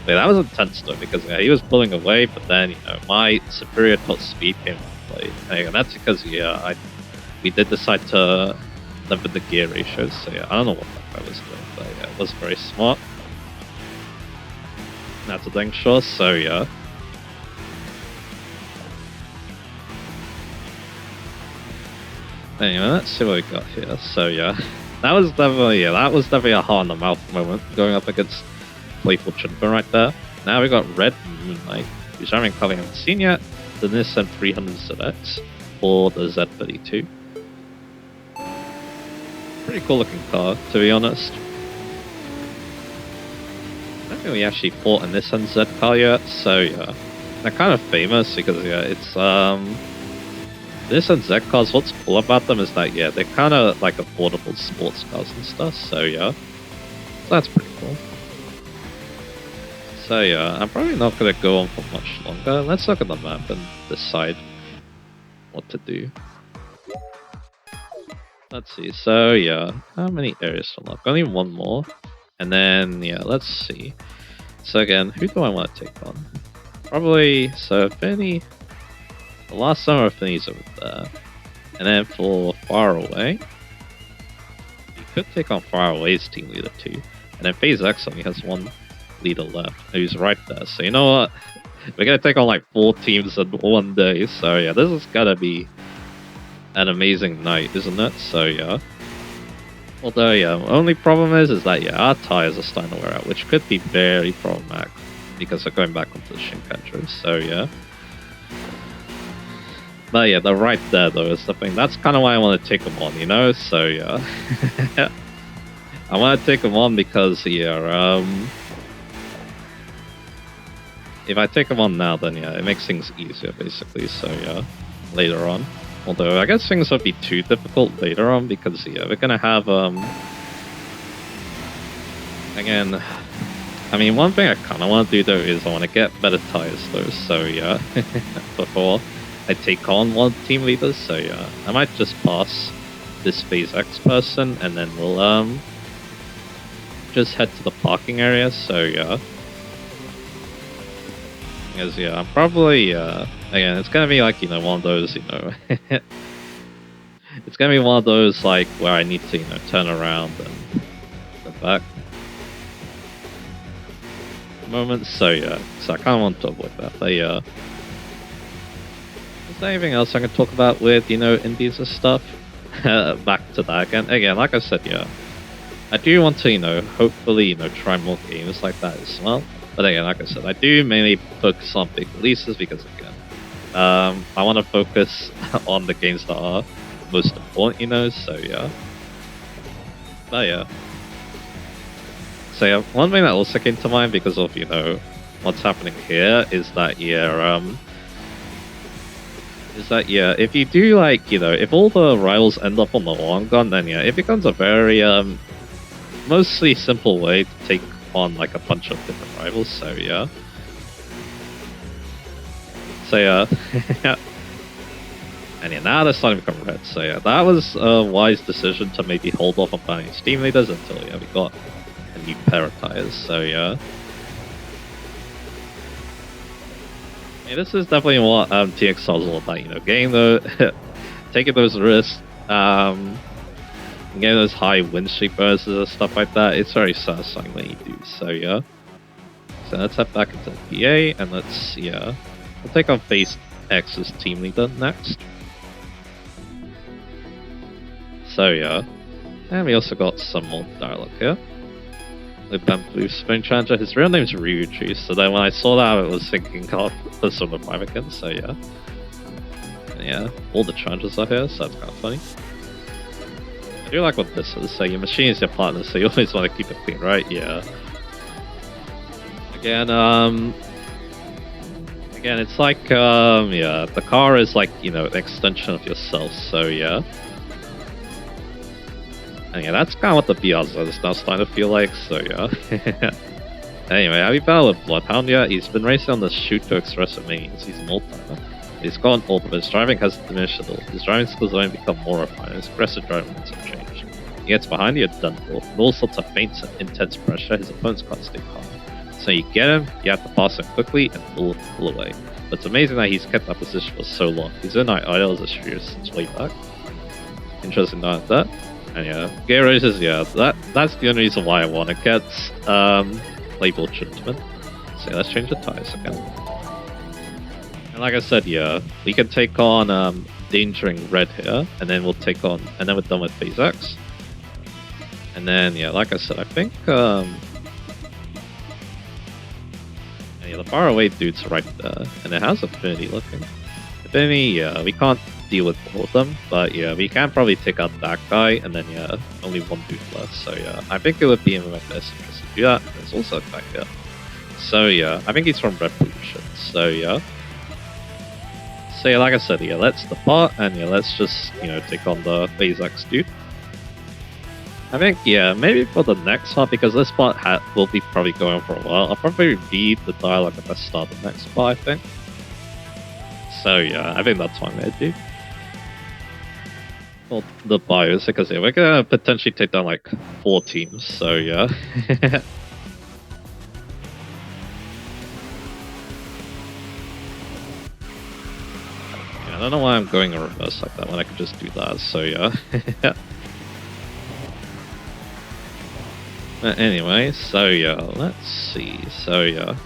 But that was intense though, because yeah, he was pulling away, but then, you know, my superior top speed came into play. And that's because, yeah, we did decide to limit the gear ratios, so yeah, I don't know what that guy was doing, but yeah, it was very smart. That's a dang sure, so yeah. Anyway, let's see what we got here. So yeah, that was definitely a heart in the mouth moment going up against Playful Chunpa right there. Now we got Red Moonlight, which I haven't seen yet. The Nissan 300 ZX for the Z32. Pretty cool looking car, to be honest. I don't think we actually bought a Nissan Z car yet, so yeah. They're kind of famous because yeah, it's Nissan Z cars, what's cool about them is that, yeah, they're kind of like affordable sports cars and stuff, so yeah. So that's pretty cool. So yeah, I'm probably not going to go on for much longer. Let's look at the map and decide what to do. Let's see, so yeah, how many areas to unlock? Only one more. And then, yeah, let's see. So again, who do I want to take on? Probably, so Finny. The last summer of Finny's over there. And then for Far Away, we could take on Far Away's team leader too. And then Phase X only has one leader left, who's right there. So you know what? We're gonna take on like 4 teams in one day. So yeah, this is gonna be an amazing night, isn't it? So yeah. Although yeah, only problem is that yeah, our tires are starting to wear out, which could be very problematic because they're going back onto the Shinkanjo. So yeah. But yeah, they're right there though is the thing. That's kind of why I want to take them on, you know? So yeah. I want to take them on because yeah, if I take them on now, then yeah, it makes things easier basically. So yeah, later on. Although I guess things would be too difficult later on because yeah, we're gonna have again. I mean, one thing I kind of want to do though is I want to get better tires though. So yeah, before I take on one team leaders. So yeah, I might just pass this Phase X person and then we'll just head to the parking area. So yeah. Because yeah, I'm probably again, it's gonna be like, you know, one of those, you know, it's gonna be one of those like where I need to, you know, turn around and go back moments. So yeah, so I kind of want to avoid that. But yeah, is there anything else I can talk about with, you know, indies and stuff? Back to that again. Again, like I said, yeah, I do want to, you know, hopefully, you know, try more games like that as well. But again, like I said, I do mainly focus on big releases because again, I want to focus on the games that are most important, you know, so yeah. But yeah. So yeah, one thing that also came to mind because of, you know, what's happening here is that, yeah, if you do, like, you know, if all the rivals end up on the long gun, then yeah, it becomes a very, mostly simple way to take on like a bunch of different rivals, so yeah. So yeah. And yeah, now they're starting to become red, so yeah, that was a wise decision to maybe hold off on planning Steam leaders until yeah, we got a new pair of tires, so yeah. Yeah, this is definitely what TX is all about, you know, getting the taking those risks, getting those high win streak bonuses and stuff like that. It's very satisfying when you do, so yeah. So let's head back into the PA and let's, yeah, we'll take on Phase X's team leader next. So yeah, and we also got some more dialogue here. With Bamboo Spoon Challenger, his real name's Ryuji, so then when I saw that I was thinking of Persona 5 again, so yeah. And yeah, all the challenges are here, so that's kind of funny. I do like what this is, so your machine is your partner, so you always want to keep it clean, right? Yeah. Again, Again, it's like, yeah, the car is like, you know, an extension of yourself, so yeah. And yeah, that's kind of what the Piazza is now starting to feel like, so yeah. Anyway, happy battle with Bloodhound, yeah. He's been racing on the shoot to expressive means. He's an old-timer. He's got old, but his driving hasn't diminished at all. His driving skills have only become more refined. His aggressive driving hasn't changed. He gets behind you, done for. With all sorts of feints and intense pressure, his opponents can't stay calm. So you get him, you have to pass him quickly and pull away. But it's amazing that he's kept that position for so long. He's in my idol as a shooter since way back. Interesting note that. And yeah, gear races, yeah, that's the only reason why I want to get label treatment. So let's change the tires again. And like I said, yeah, we can take on Endangering Red here, and then we'll take on, and then we're done with Phase X. And then yeah, like I said, I think yeah, the far away dude's right there, and it has Affinity looking. Affinity, yeah, we can't deal with all of them, but yeah, we can probably take out that guy, and then yeah, only one dude left. So yeah, I think it would be in my best interest to do that. There's also a guy here. So yeah, I think he's from Red Pollution. So yeah. So yeah, like I said, yeah, let's depart, and yeah, let's just, you know, take on the Phase X dude. I think, yeah, maybe for the next part, because this part will be probably going for a while, I'll probably read the dialogue at the start of the next part, I think. So yeah, I think that's what I'm gonna do. Well, the bios, because yeah, we're gonna potentially take down like 4 teams, so yeah. I don't know why I'm going in reverse like that when I could just do that, so yeah. But anyway, so yeah, let's see. So yeah.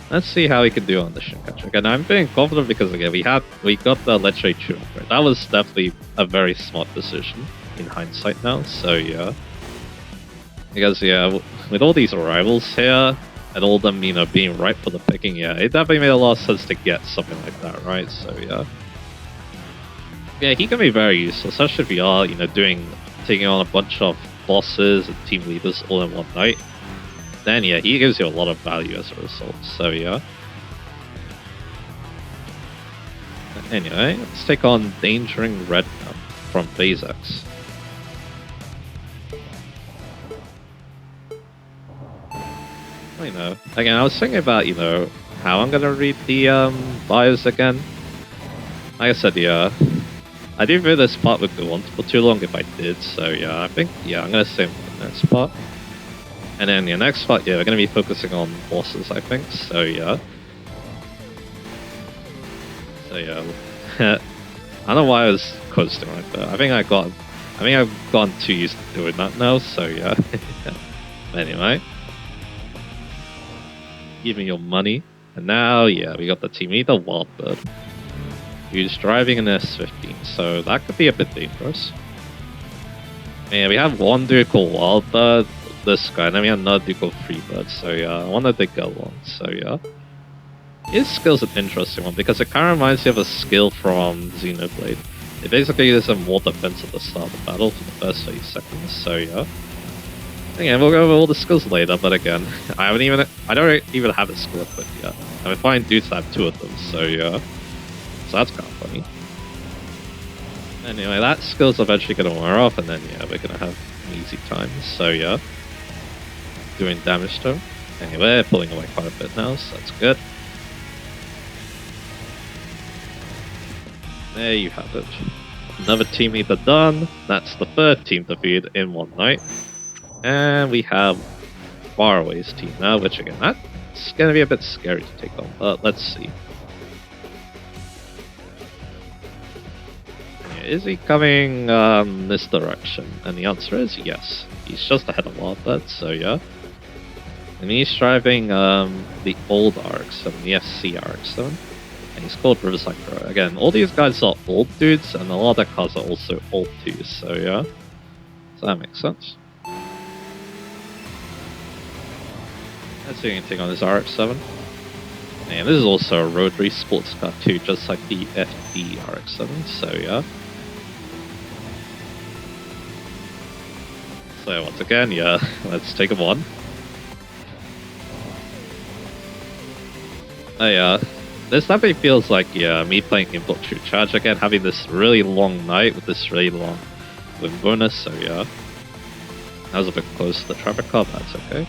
Let's see how we can do on the Shinkatsu. Again, I'm feeling confident because again we got the Leche True upgrade. That was definitely a very smart decision in hindsight now, so yeah. Because yeah, with all these arrivals here, and all them, you know, being right for the picking, yeah, it definitely made a lot of sense to get something like that, right? So yeah. Yeah, he can be very useful, especially if we are, you know, taking on a bunch of bosses and team leaders all in one night. Then yeah, he gives you a lot of value as a result, so yeah. Anyway, let's take on Endangering Red from Phase X. You know, again, I was thinking about, you know, how I'm gonna read the bios again. Like I said, yeah, I do feel this part would go on for too long if I did, so yeah, I think, yeah, I'm gonna save the next part. And then the next part, yeah, we're gonna be focusing on bosses, I think, so yeah. So yeah, I don't know why I was coasting like that. I think I've gotten too used to doing that now, so yeah. Anyway. Give me your money. And now, yeah, we got the team leader, Wildbird, who's driving an S15, so that could be a bit dangerous. Yeah, we have one dude called Wildbird, this guy, and then we have another dude called Freebird, so yeah, I wanted to go along, so yeah. His skill's an interesting one, because it kind of reminds me of a skill from Xenoblade. It basically gives him more defense at the start of the battle for the first 30 seconds, so yeah. Again, we'll go over all the skills later, but again, I don't even have a skill equipped yet. I mean, fine dudes have 2 of them, so yeah. So that's kind of funny. Anyway, that skill's eventually going to wear off, and then yeah, we're going to have an easy time, so yeah. Doing damage to him. Anyway, pulling away quite a bit now, so that's good. There you have it. Another team leader done. That's the 3rd team defeat in one night. And we have Faraway's team now, which again, that's going to be a bit scary to take on, but let's see. Yeah, is he coming this direction? And the answer is yes. He's just ahead of Wildbird, so yeah. And he's driving the old RX-7, the FC RX-7. And he's called Riverside Pro. Again, all these guys are old dudes, and a lot of the cars are also old too, so yeah. So that makes sense. Let's see anything on this RX-7. And this is also a rotary sports car too, just like the FD RX-7, so yeah. So once again, yeah, let's take him on. Yeah. This definitely feels like, yeah, me playing Import True Charge again, having this really long night with this really long win bonus, so yeah. That was a bit close to the traffic car, but that's okay.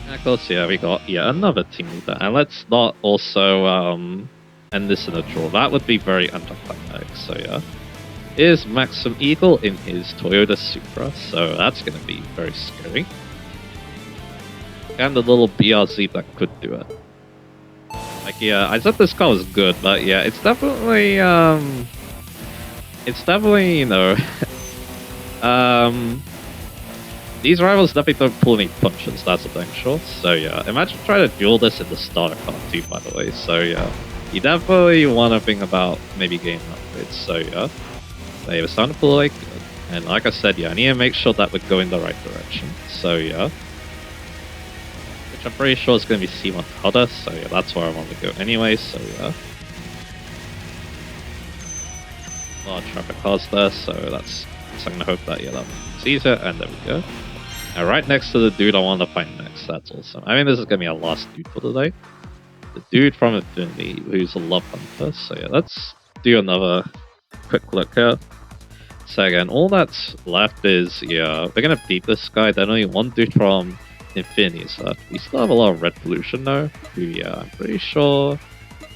And of course, yeah, we got another team leader. And let's not also end this in a draw. That would be very anticlimactic, so yeah. Here's Maxim Eagle in his Toyota Supra, so that's going to be very scary. And the little BRZ that could do it. Like, yeah, I said this car was good, but yeah, it's definitely, you know, these rivals definitely don't pull any punches, that's the thing, sure. So yeah, imagine trying to duel this in the starter car too, by the way, so yeah. You definitely want to think about maybe getting upgrades, so yeah. They were starting to pull like good. And like I said, yeah, I need to make sure that we're going the right direction, so yeah. Which I'm pretty sure is going to be C1 Coda, so yeah, that's where I want to go anyway, so yeah. A lot of traffic cars there, so that's so I'm going to hope that, yeah, that sees it, and there we go. Now right next to the dude I want to find next, that's awesome. I mean, this is going to be our last dude for today. The dude from Infinity, who's a love hunter, so yeah, let's do another quick look here. So again, all that's left is, yeah, we're going to beat this guy, then only one dude from Infinity is left. We still have a lot of red pollution though, who, yeah, I'm pretty sure,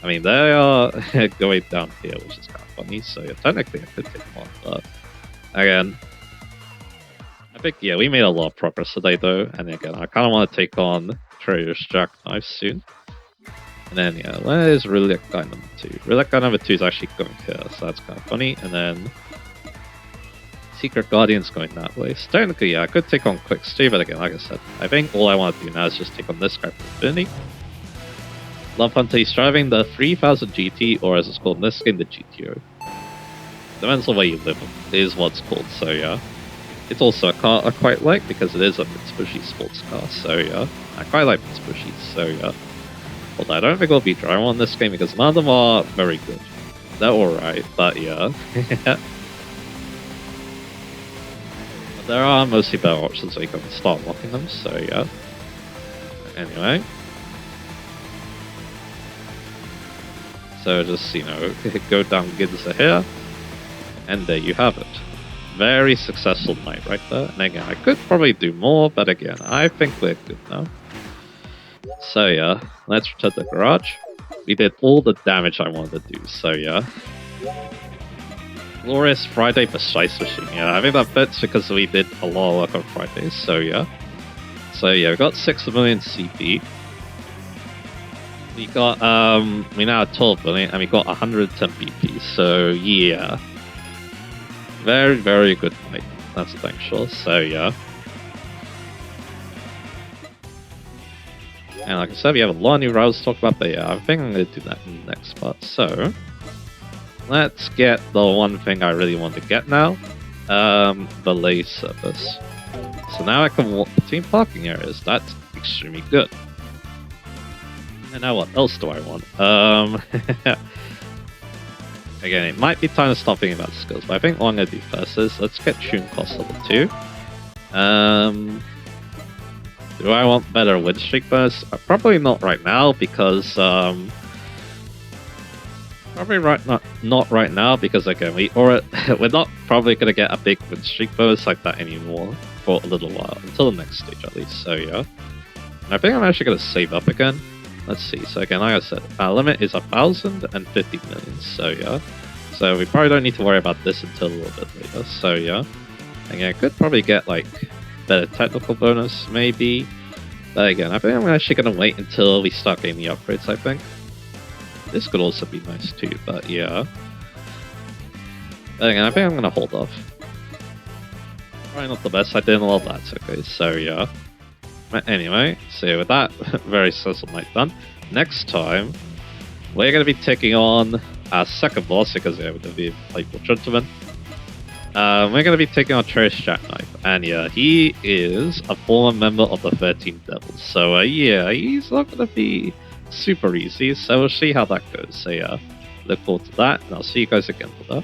I mean, they are going down here, which is kind of funny, so yeah, technically I could take them on, but again, I think, yeah, we made a lot of progress today though, and again, I kind of want to take on Trader's Jackknife soon. And then, yeah, where's Relic Guy number 2? Relic Guy number 2 is actually going here, so that's kind of funny, and then Secret Guardian's going that way. So technically, yeah, I could take on Quickstay, but again, like I said, I think all I want to do now is just take on this guy from Infinity. Love Hunter, he's driving the 3000 GT, or as it's called in this game, the GTO. Depends on where you live, is what it's called, so yeah. It's also a car I quite like, because it is a Mitsubishi sports car, so yeah. I quite like Mitsubishi, so yeah. Although I don't think I'll be driving on this game, because none of them are very good. They're alright, but yeah. But there are mostly better options where you can start unlocking them, so yeah. Anyway. So just, you know, go down Ginza here, and there you have it. Very successful night right there. And again, I could probably do more, but again, I think we're good now. So yeah, let's return to the garage. We did all the damage I wanted to do, so yeah. Glorious Friday Precise Machine, yeah, I think that fits because we did a lot of work on Fridays, so yeah. So yeah, we got 6 million CP. We got, we now have 12 million, and we got 110 BP, so yeah. Very, very good night, that's the thing, sure, so yeah. And like I said, we have a lot of new routes to talk about, but yeah, I think I'm going to do that in the next part. So, let's get the one thing I really want to get now, the lay service. So now I can walk between parking areas, that's extremely good. And now what else do I want? Again, it might be time to stop thinking about skills, but I think what I'm going to do first is, let's get tune cost level 2. Do I want better win streak bonus? Probably not right now, because probably not right now, because again we're not probably gonna get a big win streak bonus like that anymore for a little while, until the next stage at least. So yeah, and I think I'm actually gonna save up again. Let's see. So again, like I said, our limit is 1,050 million. So yeah, so we probably don't need to worry about this until a little bit later. So yeah, again, I could probably get like better technical bonus, maybe. But again, I think I'm actually going to wait until we start getting the upgrades, I think. This could also be nice too, but yeah. But again, I think I'm going to hold off. Probably not the best I did, well, that's okay, so yeah. But anyway, so with that very successful night done, next time, we're going to be taking on our second boss, because yeah, we're going to be playful gentleman. We're going to be taking on Trader's Jackknife, and yeah, he is a former member of the 13 Devils, so yeah, he's not going to be super easy, so we'll see how that goes, so yeah, look forward to that, and I'll see you guys again for that.